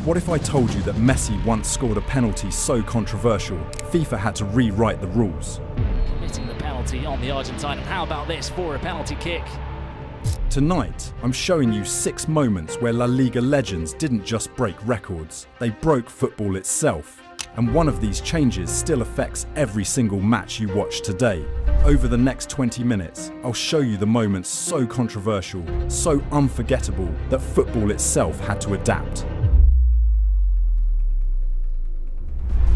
What if I told you that Messi once scored a penalty so controversial, FIFA had to rewrite the rules? Committing the penalty on the Argentine, and how about this for a penalty kick? Tonight, I'm showing you 6 moments where La Liga legends didn't just break records, they broke football itself. And one of these changes still affects every single match you watch today. Over the next 20 minutes, I'll show you the moments so controversial, so unforgettable, that football itself had to adapt.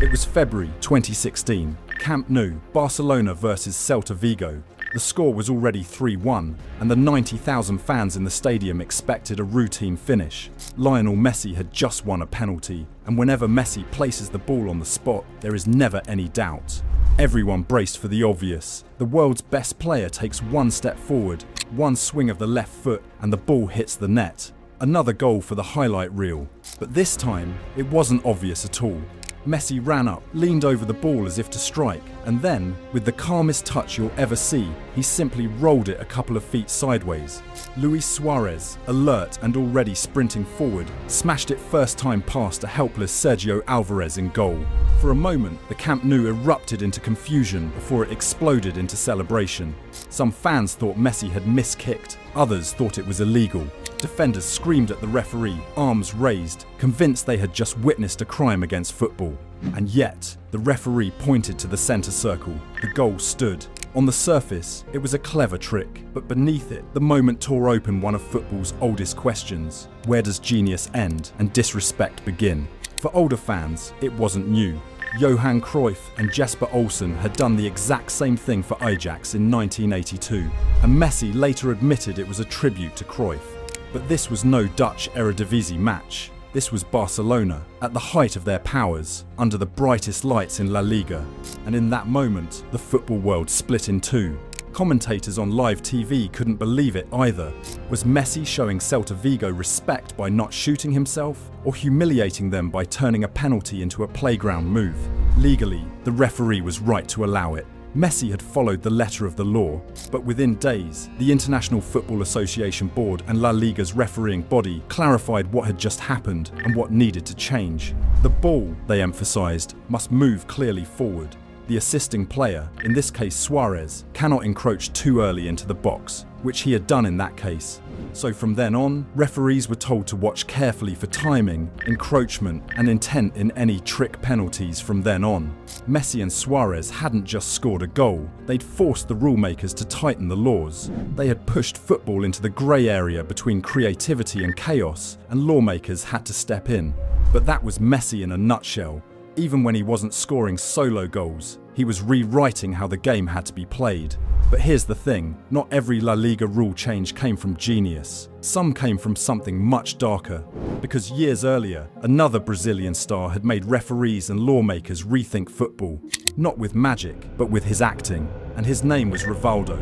It was February 2016, Camp Nou, Barcelona versus Celta Vigo. The score was already 3-1, and the 90,000 fans in the stadium expected a routine finish. Lionel Messi had just won a penalty, and whenever Messi places the ball on the spot, there is never any doubt. Everyone braced for the obvious. The world's best player takes one step forward, one swing of the left foot, and the ball hits the net. Another goal for the highlight reel. But this time, it wasn't obvious at all. Messi ran up, leaned over the ball as if to strike, and then, with the calmest touch you'll ever see, he simply rolled it a couple of feet sideways. Luis Suarez, alert and already sprinting forward, smashed it first time past a helpless Sergio Alvarez in goal. For a moment, the Camp Nou erupted into confusion before it exploded into celebration. Some fans thought Messi had miskicked, others thought it was illegal. Defenders screamed at the referee, arms raised, convinced they had just witnessed a crime against football. And yet, the referee pointed to the centre circle. The goal stood. On the surface, it was a clever trick, but beneath it, the moment tore open one of football's oldest questions. Where does genius end and disrespect begin? For older fans, it wasn't new. Johan Cruyff and Jesper Olsen had done the exact same thing for Ajax in 1982, and Messi later admitted it was a tribute to Cruyff. But this was no Dutch Eredivisie match. This was Barcelona, at the height of their powers, under the brightest lights in La Liga. And in that moment, the football world split in two. Commentators on live TV couldn't believe it either. Was Messi showing Celta Vigo respect by not shooting himself, or humiliating them by turning a penalty into a playground move? Legally, the referee was right to allow it. Messi had followed the letter of the law, but within days, the International Football Association Board and La Liga's refereeing body clarified what had just happened and what needed to change. The ball, they emphasised, must move clearly forward. The assisting player, in this case Suarez, cannot encroach too early into the box, which he had done in that case. So from then on, referees were told to watch carefully for timing, encroachment, and intent in any trick penalties from then on. Messi and Suarez hadn't just scored a goal, they'd forced the rulemakers to tighten the laws. They had pushed football into the grey area between creativity and chaos, and lawmakers had to step in. But that was Messi in a nutshell. Even when he wasn't scoring solo goals, he was rewriting how the game had to be played. But here's the thing, not every La Liga rule change came from genius. Some came from something much darker. Because years earlier, another Brazilian star had made referees and lawmakers rethink football. Not with magic, but with his acting. And his name was Rivaldo.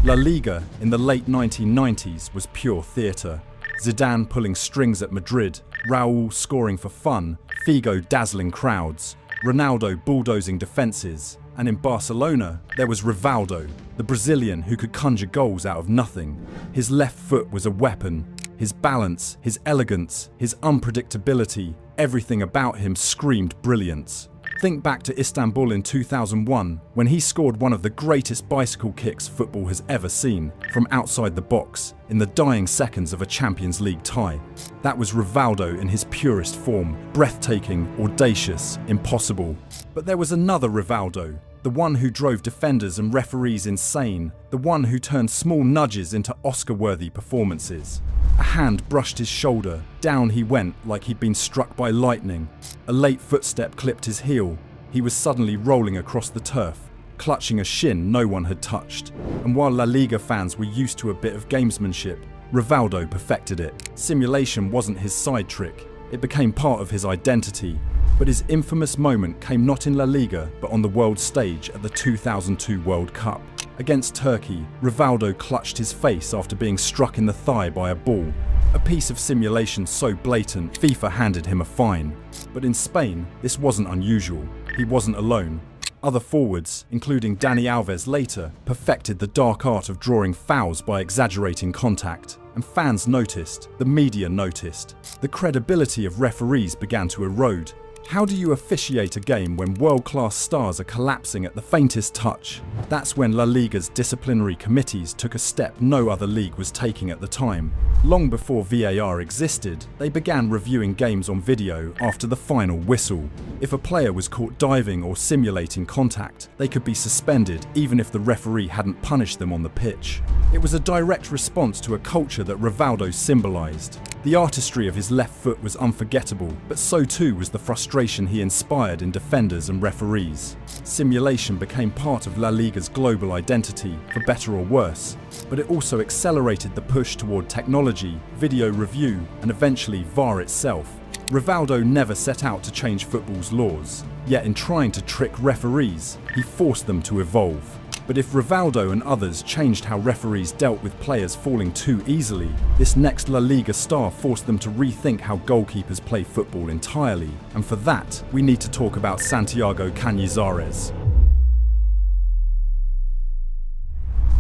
La Liga in the late 1990s was pure theatre. Zidane pulling strings at Madrid, Raúl scoring for fun, Figo dazzling crowds, Ronaldo bulldozing defences, and in Barcelona there was Rivaldo, the Brazilian who could conjure goals out of nothing. His left foot was a weapon. His balance, his elegance, his unpredictability, everything about him screamed brilliance. Think back to Istanbul in 2001, when he scored one of the greatest bicycle kicks football has ever seen, from outside the box, in the dying seconds of a Champions League tie. That was Rivaldo in his purest form, breathtaking, audacious, impossible. But there was another Rivaldo, the one who drove defenders and referees insane, the one who turned small nudges into Oscar-worthy performances. A hand brushed his shoulder, down he went like he'd been struck by lightning. A late footstep clipped his heel. He was suddenly rolling across the turf, clutching a shin no one had touched. And while La Liga fans were used to a bit of gamesmanship, Rivaldo perfected it. Simulation wasn't his side trick, it became part of his identity. But his infamous moment came not in La Liga, but on the world stage at the 2002 World Cup. Against Turkey, Rivaldo clutched his face after being struck in the thigh by a ball. A piece of simulation so blatant, FIFA handed him a fine. But in Spain, this wasn't unusual. He wasn't alone. Other forwards, including Dani Alves later, perfected the dark art of drawing fouls by exaggerating contact. And fans noticed, the media noticed. The credibility of referees began to erode. How do you officiate a game when world-class stars are collapsing at the faintest touch? That's when La Liga's disciplinary committees took a step no other league was taking at the time. Long before VAR existed, they began reviewing games on video after the final whistle. If a player was caught diving or simulating contact, they could be suspended even if the referee hadn't punished them on the pitch. It was a direct response to a culture that Rivaldo symbolized. The artistry of his left foot was unforgettable, but so too was the frustration he inspired in defenders and referees. Simulation became part of La Liga's global identity, for better or worse, but it also accelerated the push toward technology, video review, and eventually VAR itself. Rivaldo never set out to change football's laws, yet in trying to trick referees, he forced them to evolve. But if Rivaldo and others changed how referees dealt with players falling too easily, this next La Liga star forced them to rethink how goalkeepers play football entirely. And for that, we need to talk about Santiago Cañizares.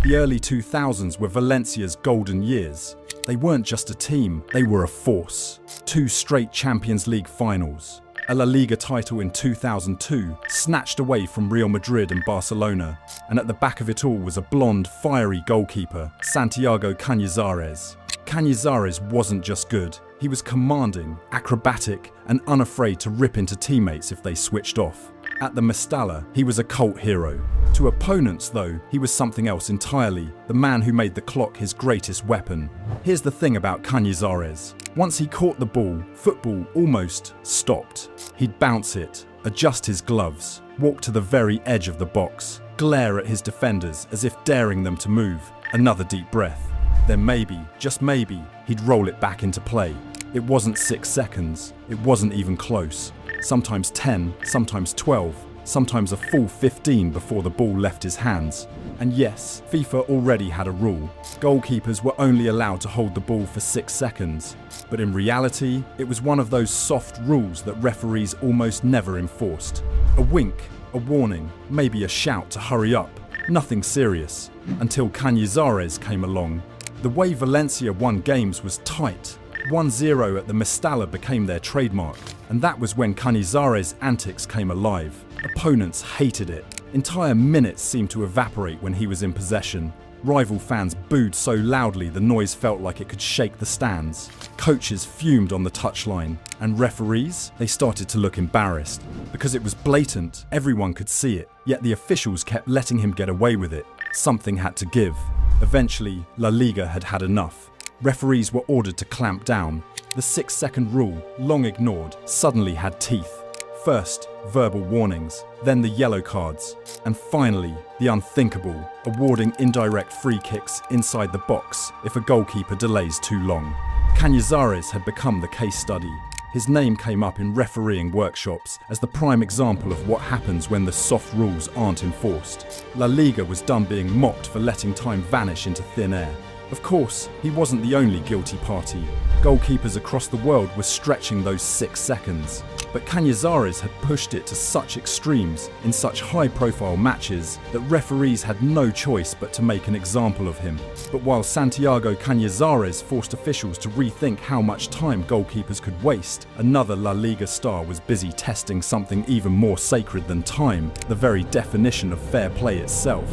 The early 2000s were Valencia's golden years. They weren't just a team, they were a force. 2 straight Champions League finals, a La Liga title in 2002, snatched away from Real Madrid and Barcelona, and at the back of it all was a blonde, fiery goalkeeper, Santiago Cañizares. Cañizares wasn't just good, he was commanding, acrobatic, and unafraid to rip into teammates if they switched off. At the Mestalla, he was a cult hero. To opponents, though, he was something else entirely, the man who made the clock his greatest weapon. Here's the thing about Cañizares. Once he caught the ball, football almost stopped. He'd bounce it, adjust his gloves, walk to the very edge of the box, glare at his defenders as if daring them to move, another deep breath. Then maybe, just maybe, he'd roll it back into play. It wasn't 6 seconds, it wasn't even close. Sometimes 10, sometimes 12, sometimes a full 15 before the ball left his hands. And yes, FIFA already had a rule. Goalkeepers were only allowed to hold the ball for 6 seconds. But in reality, it was one of those soft rules that referees almost never enforced. A wink, a warning, maybe a shout to hurry up. Nothing serious. Until Cañizares came along. The way Valencia won games was tight. 1-0 at the Mestalla became their trademark, and that was when Cañizares' antics came alive. Opponents hated it. Entire minutes seemed to evaporate when he was in possession. Rival fans booed so loudly the noise felt like it could shake the stands. Coaches fumed on the touchline, and referees, they started to look embarrassed. Because it was blatant, everyone could see it, yet the officials kept letting him get away with it. Something had to give. Eventually, La Liga had had enough. Referees were ordered to clamp down. The 6-second rule, long ignored, suddenly had teeth. First, verbal warnings, then the yellow cards, and finally, the unthinkable, awarding indirect free kicks inside the box if a goalkeeper delays too long. Cañizares had become the case study. His name came up in refereeing workshops as the prime example of what happens when the soft rules aren't enforced. La Liga was done being mocked for letting time vanish into thin air. Of course, he wasn't the only guilty party. Goalkeepers across the world were stretching those 6 seconds. But Cañizares had pushed it to such extremes in such high-profile matches that referees had no choice but to make an example of him. But while Santiago Cañizares forced officials to rethink how much time goalkeepers could waste, another La Liga star was busy testing something even more sacred than time, the very definition of fair play itself.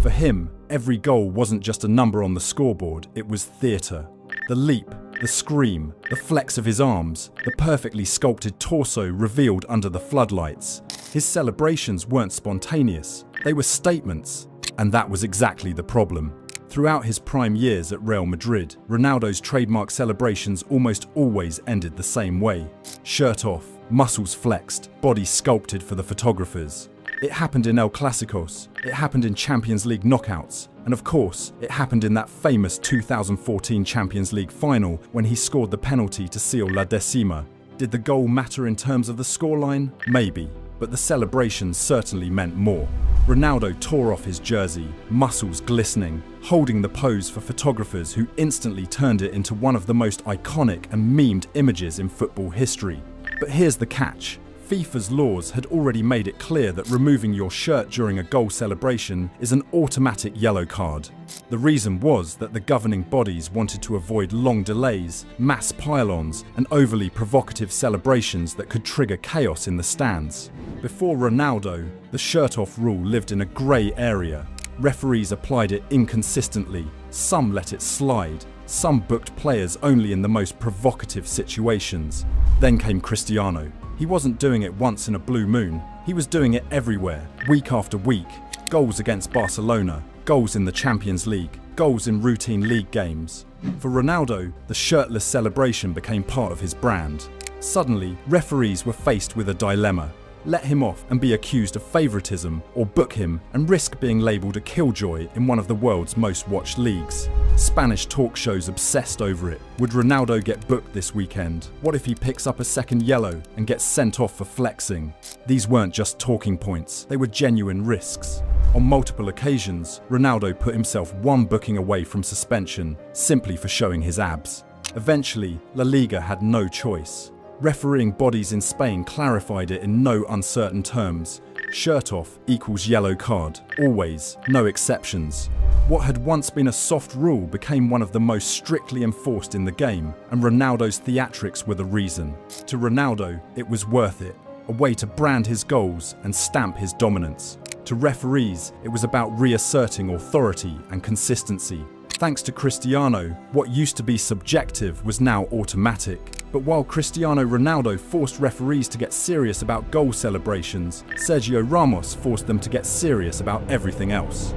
For him, every goal wasn't just a number on the scoreboard, it was theatre. The leap, the scream, the flex of his arms, the perfectly sculpted torso revealed under the floodlights. His celebrations weren't spontaneous, they were statements. And that was exactly the problem. Throughout his prime years at Real Madrid, Ronaldo's trademark celebrations almost always ended the same way. Shirt off, muscles flexed, body sculpted for the photographers. It happened in El Clásicos, it happened in Champions League knockouts, and of course, it happened in that famous 2014 Champions League final when he scored the penalty to seal La Decima. Did the goal matter in terms of the scoreline? Maybe, but the celebration certainly meant more. Ronaldo tore off his jersey, muscles glistening, holding the pose for photographers who instantly turned it into one of the most iconic and memed images in football history. But here's the catch. FIFA's laws had already made it clear that removing your shirt during a goal celebration is an automatic yellow card. The reason was that the governing bodies wanted to avoid long delays, mass pile-ons, and overly provocative celebrations that could trigger chaos in the stands. Before Ronaldo, the shirt-off rule lived in a grey area. Referees applied it inconsistently, some let it slide, some booked players only in the most provocative situations. Then came Cristiano. He wasn't doing it once in a blue moon, he was doing it everywhere, week after week. Goals against Barcelona, goals in the Champions League, goals in routine league games. For Ronaldo, the shirtless celebration became part of his brand. Suddenly, referees were faced with a dilemma. Let him off and be accused of favouritism, or book him and risk being labelled a killjoy in one of the world's most watched leagues. Spanish talk shows obsessed over it. Would Ronaldo get booked this weekend? What if he picks up a second yellow and gets sent off for flexing? These weren't just talking points, they were genuine risks. On multiple occasions, Ronaldo put himself one booking away from suspension, simply for showing his abs. Eventually, La Liga had no choice. Refereeing bodies in Spain clarified it in no uncertain terms. Shirt off equals yellow card, always, no exceptions. What had once been a soft rule became one of the most strictly enforced in the game, and Ronaldo's theatrics were the reason. To Ronaldo, it was worth it, a way to brand his goals and stamp his dominance. To referees, it was about reasserting authority and consistency. Thanks to Cristiano, what used to be subjective was now automatic. But while Cristiano Ronaldo forced referees to get serious about goal celebrations, Sergio Ramos forced them to get serious about everything else.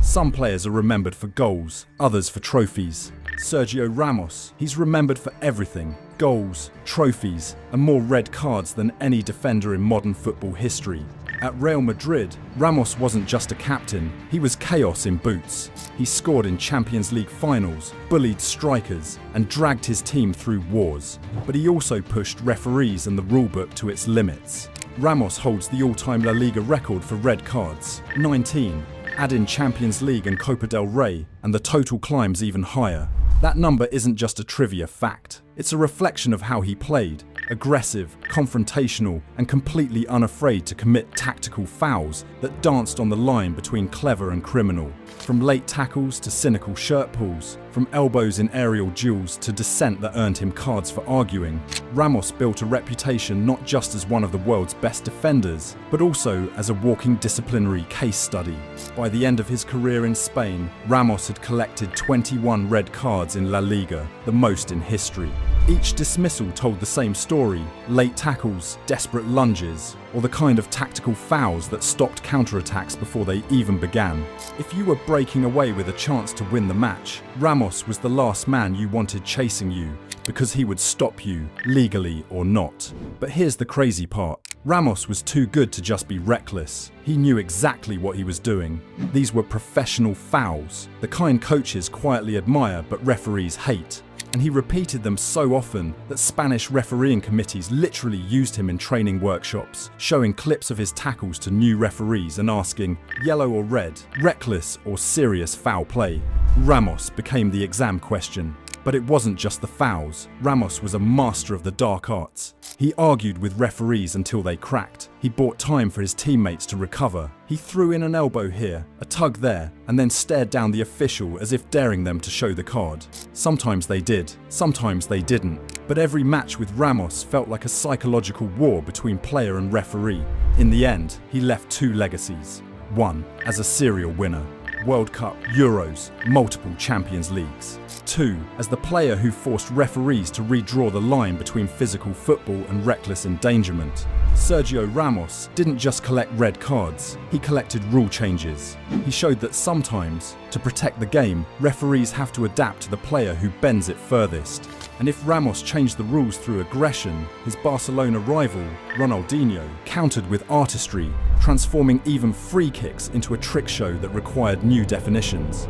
Some players are remembered for goals, others for trophies. Sergio Ramos, he's remembered for everything: goals, trophies, and more red cards than any defender in modern football history. At Real Madrid, Ramos wasn't just a captain, he was chaos in boots. He scored in Champions League finals, bullied strikers, and dragged his team through wars. But he also pushed referees and the rulebook to its limits. Ramos holds the all-time La Liga record for red cards, 19. Add in Champions League and Copa del Rey, and the total climbs even higher. That number isn't just a trivia fact, it's a reflection of how he played. Aggressive, confrontational, and completely unafraid to commit tactical fouls that danced on the line between clever and criminal. From late tackles to cynical shirt pulls, from elbows in aerial duels to dissent that earned him cards for arguing, Ramos built a reputation not just as one of the world's best defenders, but also as a walking disciplinary case study. By the end of his career in Spain, Ramos had collected 21 red cards in La Liga, the most in history. Each dismissal told the same story: late tackles, desperate lunges, or the kind of tactical fouls that stopped counterattacks before they even began. If you were breaking away with a chance to win the match, Ramos was the last man you wanted chasing you, because he would stop you, legally or not. But here's the crazy part. Ramos was too good to just be reckless. He knew exactly what he was doing. These were professional fouls, the kind coaches quietly admire but referees hate. And he repeated them so often that Spanish refereeing committees literally used him in training workshops, showing clips of his tackles to new referees and asking, yellow or red, reckless or serious foul play. Ramos became the exam question. But it wasn't just the fouls. Ramos was a master of the dark arts. He argued with referees until they cracked. He bought time for his teammates to recover. He threw in an elbow here, a tug there, and then stared down the official as if daring them to show the card. Sometimes they did, sometimes they didn't. But every match with Ramos felt like a psychological war between player and referee. In the end, he left two legacies. One, as a serial winner. World Cup, Euros, multiple Champions Leagues. 2. As the player who forced referees to redraw the line between physical football and reckless endangerment. Sergio Ramos didn't just collect red cards, he collected rule changes. He showed that sometimes, to protect the game, referees have to adapt to the player who bends it furthest. And if Ramos changed the rules through aggression, his Barcelona rival, Ronaldinho, countered with artistry, transforming even free kicks into a trick show that required new definitions.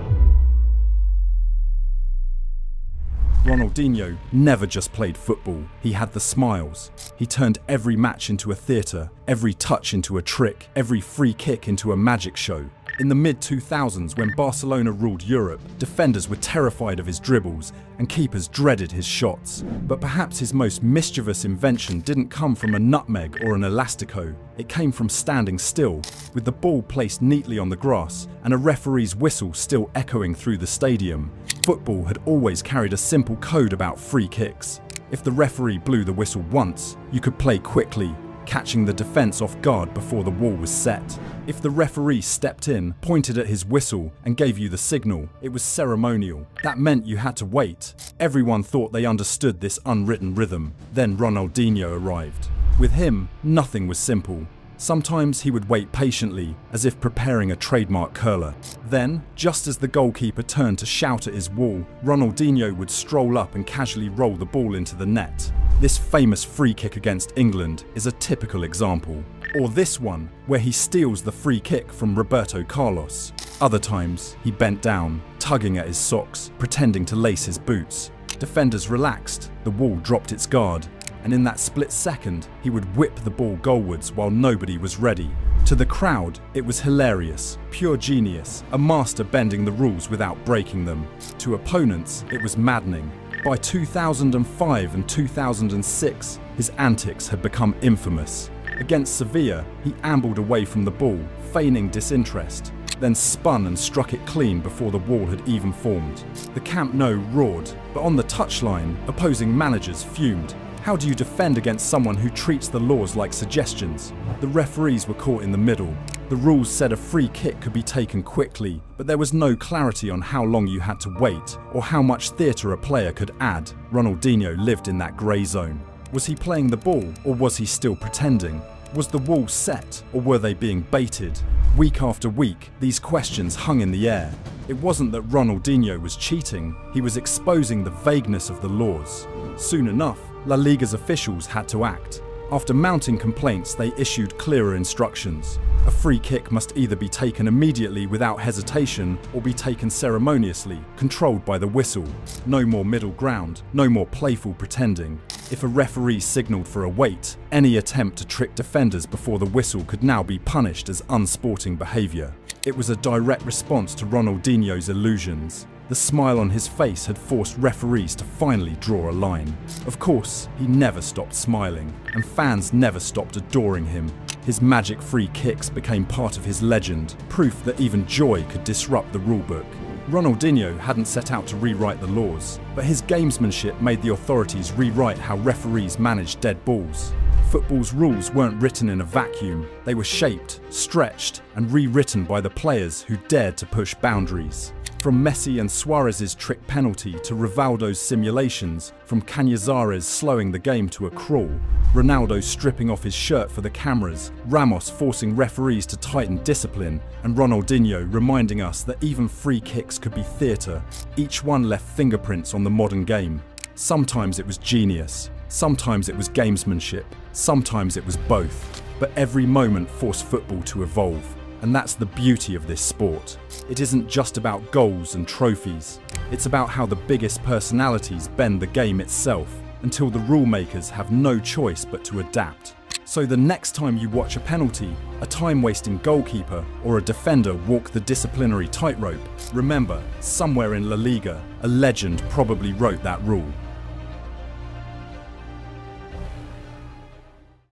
Ronaldinho never just played football, he had the smiles. He turned every match into a theatre, every touch into a trick, every free kick into a magic show. In the mid-2000s, when Barcelona ruled Europe, defenders were terrified of his dribbles and keepers dreaded his shots. But perhaps his most mischievous invention didn't come from a nutmeg or an elastico. It came from standing still, with the ball placed neatly on the grass and a referee's whistle still echoing through the stadium. Football had always carried a simple code about free kicks. If the referee blew the whistle once, you could play quickly, catching the defense off guard before the wall was set. If the referee stepped in, pointed at his whistle, and gave you the signal, it was ceremonial. That meant you had to wait. Everyone thought they understood this unwritten rhythm. Then Ronaldinho arrived. With him, nothing was simple. Sometimes he would wait patiently, as if preparing a trademark curler. Then, just as the goalkeeper turned to shout at his wall, Ronaldinho would stroll up and casually roll the ball into the net. This famous free kick against England is a typical example. Or this one, where he steals the free kick from Roberto Carlos. Other times, he bent down, tugging at his socks, pretending to lace his boots. Defenders relaxed, the wall dropped its guard, and in that split second, he would whip the ball goalwards while nobody was ready. To the crowd, it was hilarious, pure genius, a master bending the rules without breaking them. To opponents, it was maddening. By 2005 and 2006, his antics had become infamous. Against Sevilla, he ambled away from the ball, feigning disinterest, then spun and struck it clean before the wall had even formed. The Camp Nou roared, but on the touchline, opposing managers fumed. How do you defend against someone who treats the laws like suggestions? The referees were caught in the middle. The rules said a free kick could be taken quickly, but there was no clarity on how long you had to wait, or how much theatre a player could add. Ronaldinho lived in that grey zone. Was he playing the ball, or was he still pretending? Was the wall set, or were they being baited? Week after week, these questions hung in the air. It wasn't that Ronaldinho was cheating, he was exposing the vagueness of the laws. Soon enough, La Liga's officials had to act. After mounting complaints, they issued clearer instructions. A free kick must either be taken immediately without hesitation or be taken ceremoniously, controlled by the whistle. No more middle ground, no more playful pretending. If a referee signalled for a wait, any attempt to trick defenders before the whistle could now be punished as unsporting behaviour. It was a direct response to Ronaldinho's illusions. The smile on his face had forced referees to finally draw a line. Of course, he never stopped smiling, and fans never stopped adoring him. His magic free kicks became part of his legend, proof that even joy could disrupt the rulebook. Ronaldinho hadn't set out to rewrite the laws, but his gamesmanship made the authorities rewrite how referees managed dead balls. Football's rules weren't written in a vacuum. They were shaped, stretched, and rewritten by the players who dared to push boundaries. From Messi and Suarez's trick penalty to Rivaldo's simulations, from Cañizares slowing the game to a crawl, Ronaldo stripping off his shirt for the cameras, Ramos forcing referees to tighten discipline, and Ronaldinho reminding us that even free kicks could be theatre. Each one left fingerprints on the modern game. Sometimes it was genius, sometimes it was gamesmanship, sometimes it was both. But every moment forced football to evolve. And that's the beauty of this sport. It isn't just about goals and trophies. It's about how the biggest personalities bend the game itself until the rule makers have no choice but to adapt. So the next time you watch a penalty, a time-wasting goalkeeper, or a defender walk the disciplinary tightrope, remember, somewhere in La Liga, a legend probably wrote that rule.